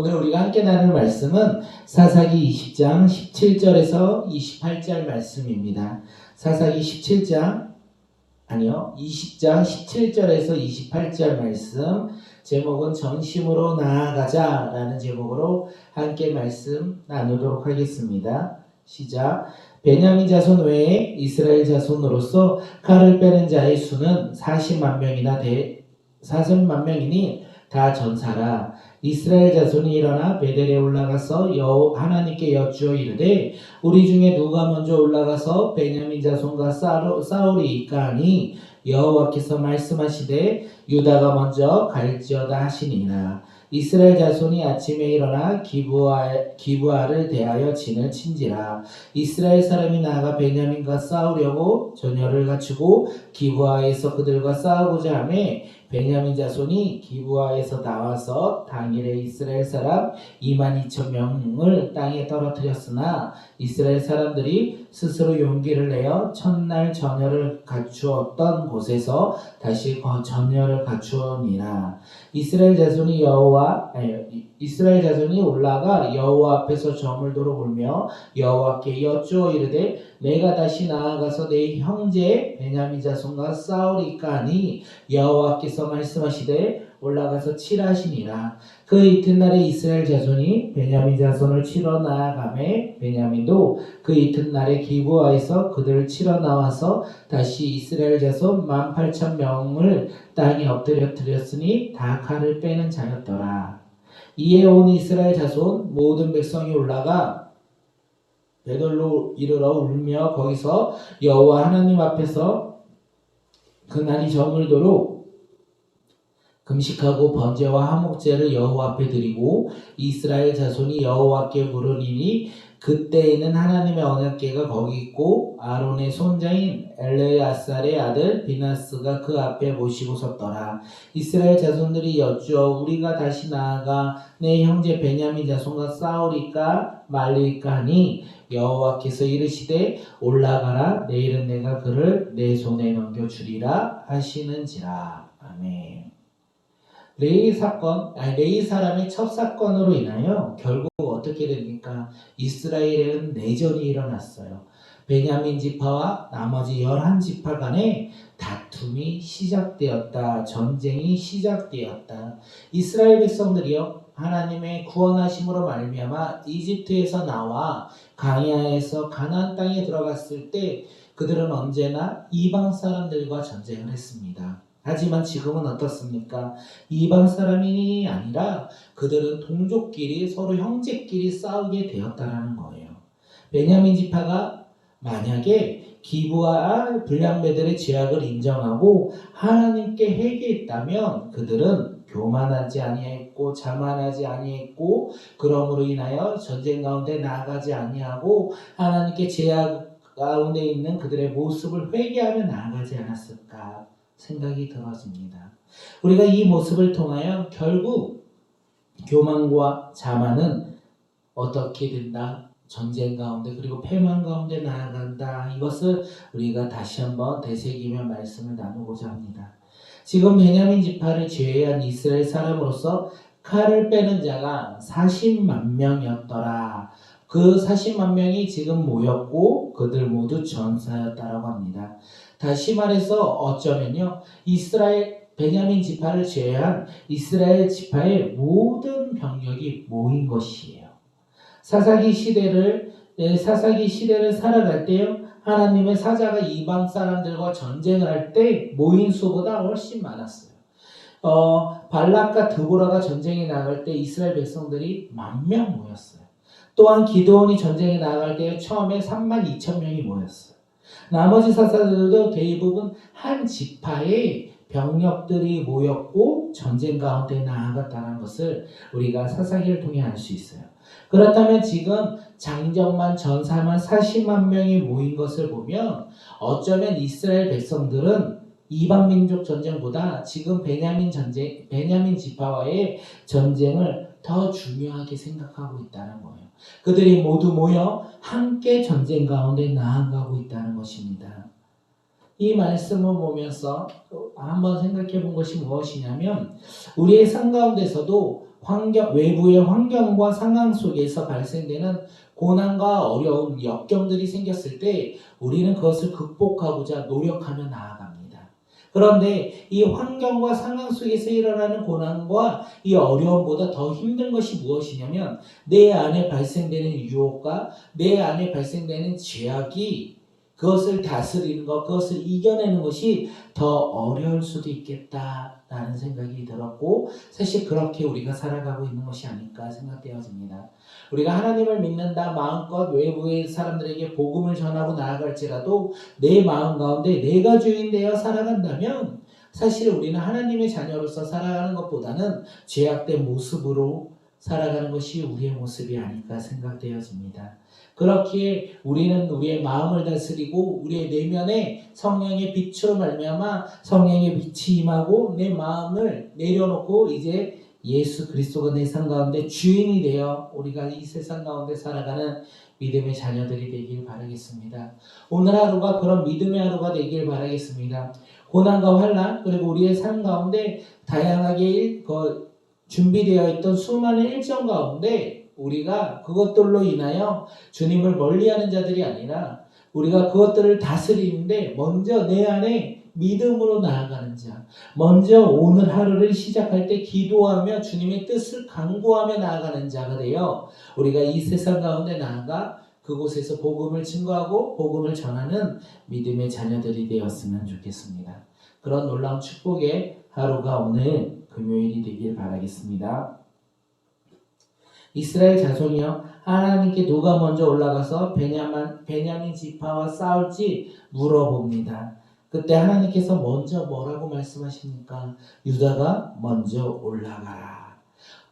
오늘 우리가 함께 나눌 말씀은 사사기 20장 17절에서 28절 말씀입니다. 사사기 20장 17절에서 28절 말씀, 제목은 전심으로 나아가자 라는 제목으로 함께 말씀 나누도록 하겠습니다. 시작. 베냐민 자손 외에 이스라엘 자손으로서 칼을 빼는 자의 수는 40만 명이니 다 전사라. 이스라엘 자손이 일어나 베델에 올라가서 하나님께 여쭈어 이르되 우리 중에 누가 먼저 올라가서 베냐민 자손과 싸우리이까 하니 여호와께서 말씀하시되 유다가 먼저 갈지어다 하시니라. 이스라엘 자손이 아침에 일어나 기브아를 대하여 진을 친지라. 이스라엘 사람이 나아가 베냐민과 싸우려고 전열을 갖추고 기브아에서 그들과 싸우고자 하매 베냐민 자손이 기브아에서 나와서 당일에 이스라엘 사람 22,000명을 땅에 떨어뜨렸으나 이스라엘 사람들이 스스로 용기를 내어 첫날 전열을 갖추었던 곳에서 다시 전열을 갖추었니라. 이스라엘 자손이 올라가 여호와 앞에서 저물도록 울며 여호와께 여쭈어 이르되 내가 다시 나아가서 내 형제 베냐민 자손과 싸우리까 하니 여호와께서 말씀하시되 올라가서 치라 하시니라. 그 이튿날에 이스라엘 자손이 베냐민 자손을 치러 나아가매 베냐민도 그 이튿날에 기브아에서 그들을 치러 나와서 다시 이스라엘 자손 18,000명을 땅에 엎드렸으니 다 칼을 빼는 자였더라. 이에 온 이스라엘 자손 모든 백성이 올라가 베델로 이르러 울며 거기서 여호와 하나님 앞에서 그날이 저물도록 금식하고 번제와 화목제를 여호와 앞에 드리고 이스라엘 자손이 여호와께 물으리니 그때에는 하나님의 언약궤가 거기 있고 아론의 손자인 엘레아살의 아들 비나스가 그 앞에 모시고 섰더라. 이스라엘 자손들이 여쭈어 우리가 다시 나아가 내 형제 베냐민 자손과 싸우리까 말리까 하니 여호와께서 이르시되 올라가라. 내일은 내가 그를 내 손에 넘겨주리라 하시는지라. 아멘. 레위 사람의 첫 사건으로 인하여 결국 어떻게 됩니까? 이스라엘에는 내전이 일어났어요. 베냐민 지파와 나머지 11지파 간에 다툼이 시작되었다. 전쟁이 시작되었다. 이스라엘 백성들이요, 하나님의 구원하심으로 말미암아 이집트에서 나와 광야에서 가나안 땅에 들어갔을 때 그들은 언제나 이방 사람들과 전쟁을 했습니다. 하지만 지금은 어떻습니까? 이방 사람이 아니라 그들은 동족끼리 서로 형제끼리 싸우게 되었다라는 거예요. 베냐민 지파가 만약에 기브아 불량배들의 죄악을 인정하고 하나님께 회개했다면 그들은 교만하지 아니했고 자만하지 아니했고 그러므로 인하여 전쟁 가운데 나아가지 아니하고 하나님께 죄악 가운데 있는 그들의 모습을 회개하며 나아가지 않았을까 생각이 들어집니다. 우리가 이 모습을 통하여 결국 교만과 자만은 어떻게 된다? 전쟁 가운데 그리고 패망 가운데 나아간다. 이것을 우리가 다시 한번 되새기며 말씀을 나누고자 합니다. 지금 베냐민 지파를 제외한 이스라엘 사람으로서 칼을 빼는 자가 40만 명이었더라. 그 40만 명이 지금 모였고 그들 모두 전사였다라고 합니다. 다시 말해서 어쩌면요, 베냐민 지파를 제외한 이스라엘 지파의 모든 병력이 모인 것이에요. 사사기 시대를 살아갈 때요, 하나님의 사자가 이방 사람들과 전쟁을 할 때 모인 수보다 훨씬 많았어요. 발락과 드보라가 전쟁에 나갈 때 이스라엘 백성들이 10,000명 모였어요. 또한 기드온이 전쟁에 나갈 때 처음에 32,000명이 모였어요. 나머지 사사들도 대부분 한 지파의 병력들이 모였고 전쟁 가운데 나아갔다는 것을 우리가 사사기를 통해 알 수 있어요. 그렇다면 지금 장정만 전사만 40만 명이 모인 것을 보면 어쩌면 이스라엘 백성들은 이방 민족 전쟁보다 지금 베냐민 지파와의 전쟁을 더 중요하게 생각하고 있다는 거예요. 그들이 모두 모여 함께 전쟁 가운데 나아가고 있다는 것입니다. 이 말씀을 보면서 한번 생각해 본 것이 무엇이냐면 우리의 삶 가운데서도 외부의 환경과 상황 속에서 발생되는 고난과 어려움, 역경들이 생겼을 때 우리는 그것을 극복하고자 노력하며 나아갑니다. 그런데 이 환경과 상황 속에서 일어나는 고난과 이 어려움보다 더 힘든 것이 무엇이냐면 내 안에 발생되는 유혹과 내 안에 발생되는 죄악이 그것을 다스리는 것, 그것을 이겨내는 것이 더 어려울 수도 있겠다라는 생각이 들었고 사실 그렇게 우리가 살아가고 있는 것이 아닐까 생각되어집니다. 우리가 하나님을 믿는다 마음껏 외부의 사람들에게 복음을 전하고 나아갈지라도 내 마음 가운데 내가 주인 되어 살아간다면 사실 우리는 하나님의 자녀로서 살아가는 것보다는 죄악된 모습으로 살아가는 것이 우리의 모습이 아닐까 생각되어집니다. 그렇기에 우리는 우리의 마음을 다스리고 우리의 내면에 성령의 빛으로 말미암아 성령의 빛이 임하고 내 마음을 내려놓고 이제 예수 그리스도가 내 삶 가운데 주인이 되어 우리가 이 세상 가운데 살아가는 믿음의 자녀들이 되길 바라겠습니다. 오늘 하루가 그런 믿음의 하루가 되길 바라겠습니다. 고난과 환난 그리고 우리의 삶 가운데 다양하게 준비되어 있던 수많은 일정 가운데 우리가 그것들로 인하여 주님을 멀리하는 자들이 아니라 우리가 그것들을 다스리는데 먼저 내 안에 믿음으로 나아가는 자, 먼저 오늘 하루를 시작할 때 기도하며 주님의 뜻을 간구하며 나아가는 자가 되어 우리가 이 세상 가운데 나아가 그곳에서 복음을 증거하고 복음을 전하는 믿음의 자녀들이 되었으면 좋겠습니다. 그런 놀라운 축복의 하루가 오늘 금요일이 되길 바라겠습니다. 이스라엘 자손이여 하나님께 누가 먼저 올라가서 베냐민 지파와 싸울지 물어봅니다. 그때 하나님께서 먼저 뭐라고 말씀하십니까? 유다가 먼저 올라가라.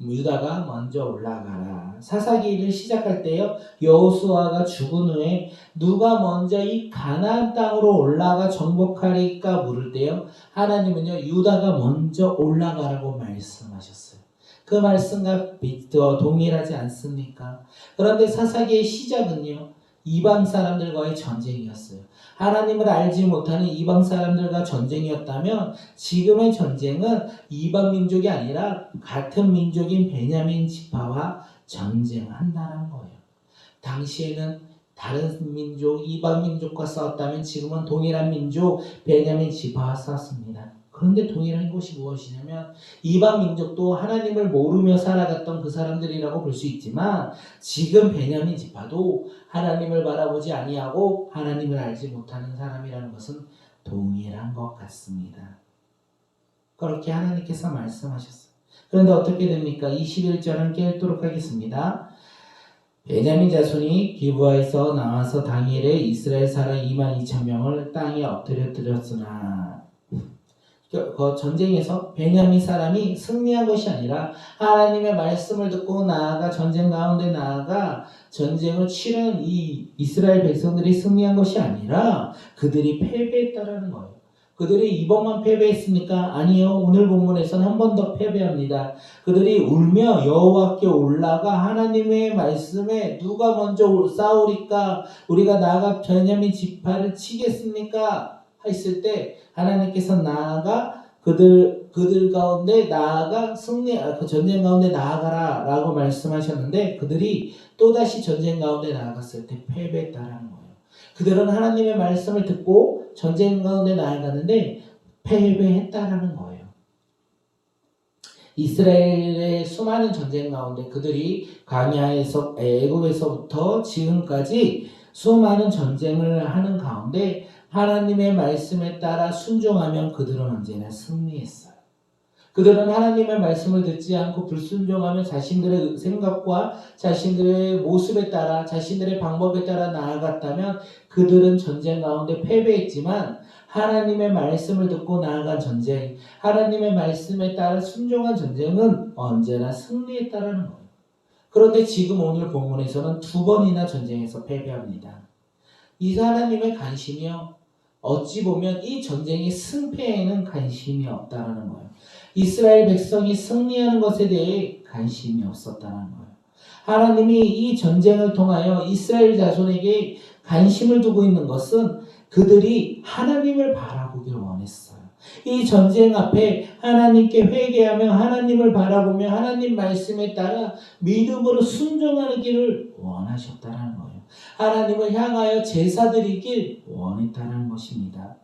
유다가 먼저 올라가라. 사사기를 시작할 때요. 여호수아가 죽은 후에 누가 먼저 이 가나안 땅으로 올라가 정복하리까 물을 때요. 하나님은요. 유다가 먼저 올라가라고 말씀하셨어요. 그 말씀과 동일하지 않습니까? 그런데 사사기의 시작은요. 이방 사람들과의 전쟁이었어요. 하나님을 알지 못하는 이방 사람들과 전쟁이었다면 지금의 전쟁은 이방 민족이 아니라 같은 민족인 베냐민 지파와 전쟁한다는 거예요. 당시에는 다른 민족, 이방 민족과 싸웠다면 지금은 동일한 민족 베냐민 지파와 싸웠습니다. 그런데 동일한 것이 무엇이냐면 이방 민족도 하나님을 모르며 살아갔던 그 사람들이라고 볼 수 있지만 지금 베냐민 지파도 하나님을 바라보지 아니하고 하나님을 알지 못하는 사람이라는 것은 동일한 것 같습니다. 그렇게 하나님께서 말씀하셨어요. 그런데 어떻게 됩니까? 21절 함께 읽도록 하겠습니다. 베냐민 자손이 기브아에서 나와서 당일에 이스라엘 사람 22,000명을 땅에 엎드려뜨렸으나 그 전쟁에서 베냐민 사람이 승리한 것이 아니라 하나님의 말씀을 듣고 나아가 전쟁 가운데 나아가 전쟁을 치른 이 이스라엘 백성들이 승리한 것이 아니라 그들이 패배했다라는 거예요. 그들이 이번만 패배했습니까? 아니요. 오늘 본문에서는 한 번 더 패배합니다. 그들이 울며 여호와께 올라가 하나님의 말씀에 누가 먼저 싸우리까? 우리가 나아가 베냐민 지파를 치겠습니까? 했을 때 하나님께서 나아가 그들 가운데 나아가 그 전쟁 가운데 나아가라 라고 말씀하셨는데 그들이 또다시 전쟁 가운데 나아갔을 때 패배했다라는 거예요. 그들은 하나님의 말씀을 듣고 전쟁 가운데 나아갔는데 패배했다라는 거예요. 이스라엘의 수많은 전쟁 가운데 그들이 광야에서 애굽에서부터 지금까지 수많은 전쟁을 하는 가운데 하나님의 말씀에 따라 순종하면 그들은 언제나 승리했어요. 그들은 하나님의 말씀을 듣지 않고 불순종하며 자신들의 생각과 자신들의 모습에 따라 자신들의 방법에 따라 나아갔다면 그들은 전쟁 가운데 패배했지만 하나님의 말씀을 듣고 나아간 전쟁, 하나님의 말씀에 따라 순종한 전쟁은 언제나 승리했다라는 거예요. 그런데 지금 오늘 본문에서는 2번이나 전쟁에서 패배합니다. 이 하나님의 관심이요. 어찌 보면 이 전쟁의 승패에는 관심이 없다라는 거예요. 이스라엘 백성이 승리하는 것에 대해 관심이 없었다는 거예요. 하나님이 이 전쟁을 통하여 이스라엘 자손에게 관심을 두고 있는 것은 그들이 하나님을 바라보길 원했어요. 이 전쟁 앞에 하나님께 회개하며 하나님을 바라보며 하나님 말씀에 따라 믿음으로 순종하는 길을 원하셨다는 거예요. 하나님을 향하여 제사 드리길 원했다는 것입니다.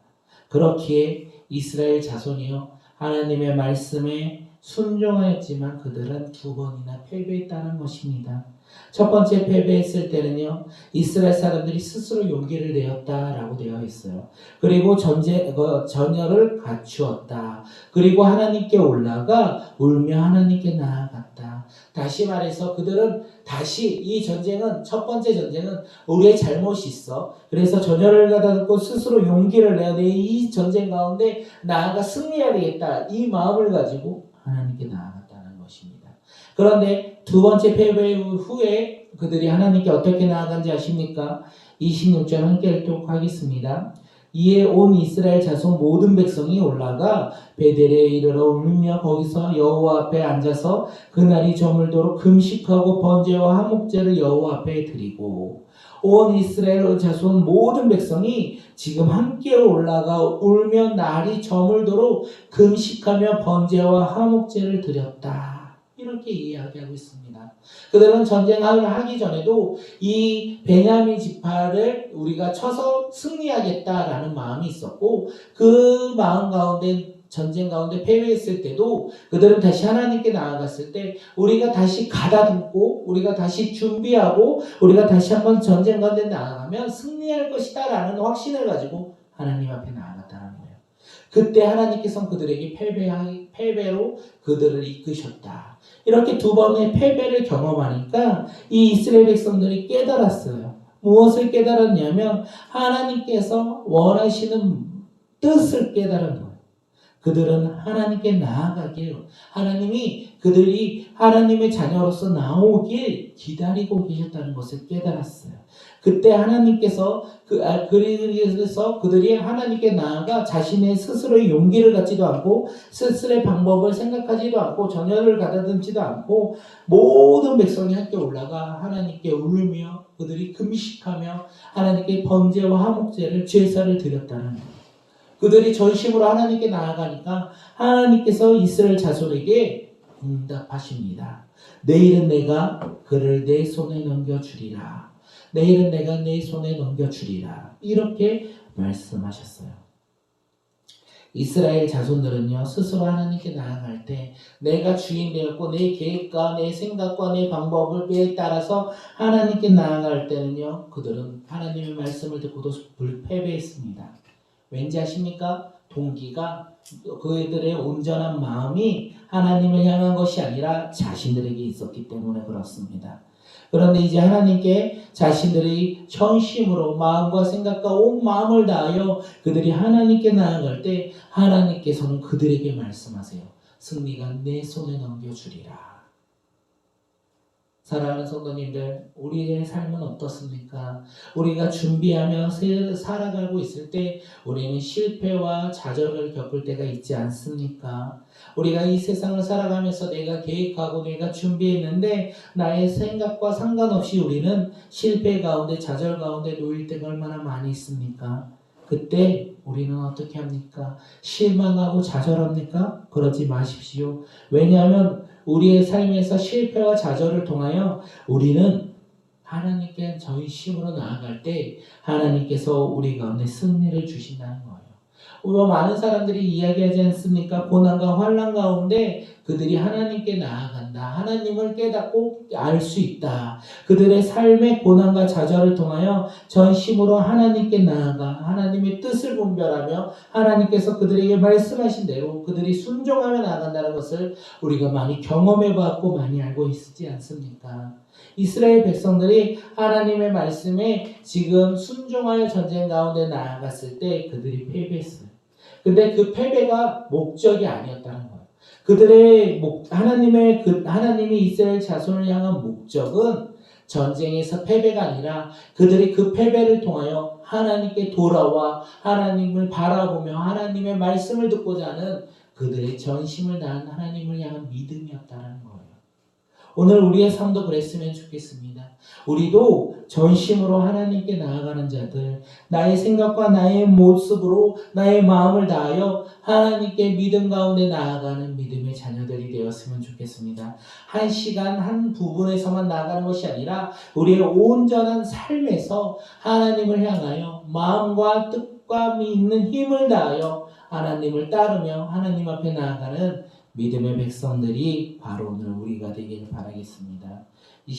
그렇기에 이스라엘 자손이요 하나님의 말씀에 순종하였지만 그들은 2번이나 패배했다는 것입니다. 첫 번째 패배했을 때는요 이스라엘 사람들이 스스로 용기를 내었다라고 되어 있어요. 그리고 전열을 갖추었다. 그리고 하나님께 올라가 울며 하나님께 나아갔다. 다시 말해서 그들은 다시 이 전쟁은 첫 번째 전쟁은 우리의 잘못이 있어. 그래서 전열을 가다듬고 스스로 용기를 내야 돼. 이 전쟁 가운데 나아가 승리해야 되겠다. 이 마음을 가지고 하나님께 나아갔다는 것입니다. 그런데 두 번째 패배 후에 그들이 하나님께 어떻게 나아간지 아십니까? 26절 함께 읽도록하겠습니다. 이에 온 이스라엘 자손 모든 백성이 올라가 베델에 이르러 울며 거기서 여호와 앞에 앉아서 그날이 저물도록 금식하고 번제와 화목제를 여호와 앞에 드리고 온 이스라엘 자손 모든 백성이 지금 함께 올라가 울며 날이 저물도록 금식하며 번제와 화목제를 드렸다. 이렇게 이야기하고 있습니다. 그들은 전쟁을 하기 전에도 이 베냐민 지파를 우리가 쳐서 승리하겠다라는 마음이 있었고 그 마음 가운데 전쟁 가운데 패배했을 때도 그들은 다시 하나님께 나아갔을 때 우리가 다시 가다듬고 우리가 다시 준비하고 우리가 다시 한번 전쟁 가운데 나아가면 승리할 것이다 라는 확신을 가지고 하나님 앞에 나아갔다는 거예요. 그때 하나님께서는 그들에게 패배로 그들을 이끄셨다. 이렇게 2번의 패배를 경험하니까 이 이스라엘 백성들이 깨달았어요. 무엇을 깨달았냐면 하나님께서 원하시는 뜻을 깨달은 거예요. 그들은 하나님께 나아가길 하나님이 그들이 하나님의 자녀로서 나오길 기다리고 계셨다는 것을 깨달았어요. 그때 하나님께서 그래서 그들이 하나님께 나아가 자신의 스스로의 용기를 갖지도 않고 스스로의 방법을 생각하지도 않고 전열을 가다듬지도 않고 모든 백성이 함께 올라가 하나님께 울며 그들이 금식하며 하나님께 번제와 화목제를 제사를 드렸다는 거예요. 그들이 전심으로 하나님께 나아가니까 하나님께서 이스라엘 자손에게 응답하십니다. 내일은 내가 그를 내 손에 넘겨주리라. 내일은 내가 내 손에 넘겨주리라. 이렇게 말씀하셨어요. 이스라엘 자손들은요 스스로 하나님께 나아갈 때 내가 주인 되었고 내 계획과 내 생각과 내 방법을 따라서 하나님께 나아갈 때는요 그들은 하나님의 말씀을 듣고도 불패배했습니다. 왠지 아십니까? 동기가 그들의 온전한 마음이 하나님을 향한 것이 아니라 자신들에게 있었기 때문에 그렇습니다. 그런데 이제 하나님께 자신들이 전심으로 마음과 생각과 온 마음을 다하여 그들이 하나님께 나아갈 때 하나님께서는 그들에게 말씀하세요. 승리가 내 손에 넘겨주리라. 사랑하는 성도님들, 우리의 삶은 어떻습니까? 우리가 준비하며 살아가고 있을 때 우리는 실패와 좌절을 겪을 때가 있지 않습니까? 우리가 이 세상을 살아가면서 내가 계획하고 내가 준비했는데 나의 생각과 상관없이 우리는 실패 가운데 좌절 가운데 놓일 때가 얼마나 많이 있습니까? 그때 우리는 어떻게 합니까? 실망하고 좌절합니까? 그러지 마십시오. 왜냐하면 우리의 삶에서 실패와 좌절을 통하여 우리는 하나님께 전심으로 나아갈 때 하나님께서 우리 가운데 승리를 주신다는 거예요. 많은 사람들이 이야기하지 않습니까? 고난과 환난 가운데 그들이 하나님께 나아간다. 하나님을 깨닫고 알 수 있다. 그들의 삶의 고난과 좌절을 통하여 전심으로 하나님께 나아가 하나님의 뜻을 분별하며 하나님께서 그들에게 말씀하신 대로 그들이 순종하며 나아간다는 것을 우리가 많이 경험해봤고 많이 알고 있지 않습니까? 이스라엘 백성들이 하나님의 말씀에 지금 순종하여 전쟁 가운데 나아갔을 때 그들이 패배했어요. 근데 그 패배가 목적이 아니었다는 거예요. 그들의 하나님이 이스라엘 자손을 향한 목적은 전쟁에서 패배가 아니라 그들이 그 패배를 통하여 하나님께 돌아와 하나님을 바라보며 하나님의 말씀을 듣고자 하는 그들의 전심을 다한 하나님을 향한 믿음이었다는 거예요. 오늘 우리의 삶도 그랬으면 좋겠습니다. 우리도 전심으로 하나님께 나아가는 자들, 나의 생각과 나의 모습으로 나의 마음을 다하여 하나님께 믿음 가운데 나아가는 믿음의 자녀들이 되었으면 좋겠습니다. 한 시간 한 부분에서만 나아가는 것이 아니라 우리의 온전한 삶에서 하나님을 향하여 마음과 뜻과 있는 힘을 다하여 하나님을 따르며 하나님 앞에 나아가는 믿음의 백성들이 바로 오늘 우리가 되길 바라겠습니다.